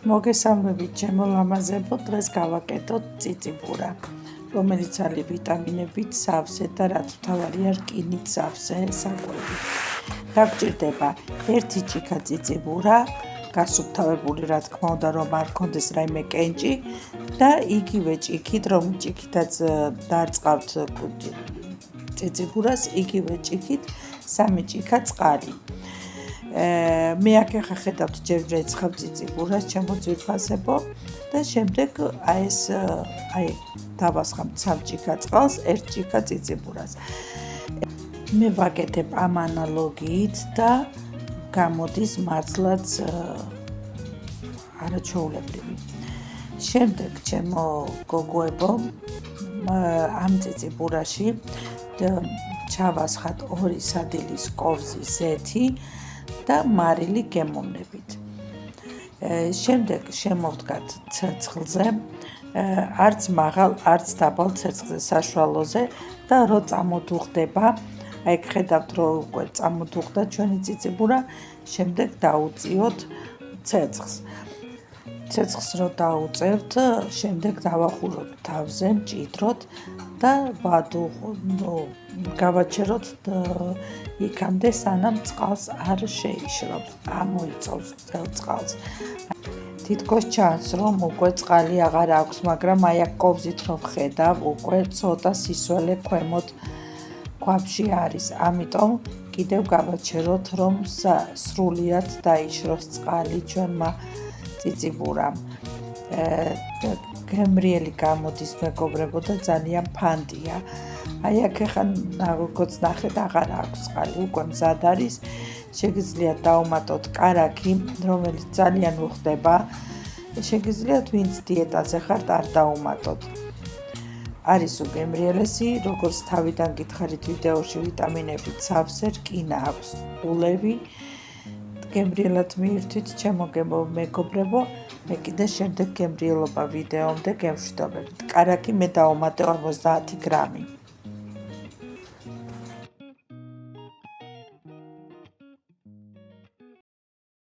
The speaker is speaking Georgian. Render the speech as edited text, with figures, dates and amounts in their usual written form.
მოგესალმებით ჩემო ლამაზებო, დღეს გავაკეთოთ წიწიბურა, რომელიც არის ვიტამინებით სავსე და რაც თავარია რკინით სავსე საკვები. გაგჭირდება 1 ჭიქა წიწიბურა, გასუფთავებული რა თქმა უნდა, რომ არ გქონდეს რაიმე კენჭი და იგივე ჭიქით, რომ ჭიქითაც დარწყავთ წიწიბურას, იგივე ჭიქით 3 ჭიქა წყალი. მე აქ ახლა ხედავთ ჯერ რეცხავ წიწიბურას ჩემო ძვირფასებო და შემდეგ ეს დავასხამთ 3 ჭიქა წყალს 1 ჭიქა წიწიბურას. მე ვაკეთებ ამ ანალოგიით და გამოდის მართლაც არაჩვეულებრივი. შემდეგ ჩემო გოგოებო ამ წიწიბურაში ჩავასხათ 2 სადილის კოვზი ზეთი და მარილი გემოვნებით. შემდეგ შემოვდგათ ცეცხლზე, არც მაღალ, არც დაბალ ცეცხლზე, საშუალოზე და რო წამოდუხდება, აი ხედავთ რომ უკვე წამოდუხდა ჩვენი წიწიბურა, შემდეგ დაუწიოთ ცეცხლს. ცეცხლს რო დაუწევთ, შემდეგ დავახუროთ თავზე მჭიდროდ და გავაჩეროთ იქამდე სანამ წყალს არ შეიშრობს, ამოიწოვს წყალს. თითქოს ჩანს რომ უკვე წყალი აღარ აქვს, მაგრამ აი აქ კოვზით რომ ხედავ, უკვე ცოტა სისველე ქვემოთ ქვაბში არის. ამიტომ კიდევ გავაჩეროთ რომ სრულიად დაიშროს წყალი ჩვენმა წიწიბურამ. გემრიელი გამოდის მეგობრებო და ძალიან ფანტია. აი აქ ახლა როგორც ნახეთ აღარ აქვს წყალი, უკვე მზად არის. შეგიძლიათ დავუმატოთ კარაქი, რომელიც ძალიან უხდება. შეგიძლიათ ვინც დიეტაზე ხართ არ დავუმატოთ. არის უგემრიელესი, როგორც თავიდან გითხარით ვიდეოში ვიტამინებით სავსე, რკინა აქვს, ყულები. გემრიელად მიირთვით ჩემო მეგობრებო, მე კიდე შემდეგ გემრიელობა ვიდეომდე გემშვიდობებით. კარაქი მე დავუმატებ 50 გრამი.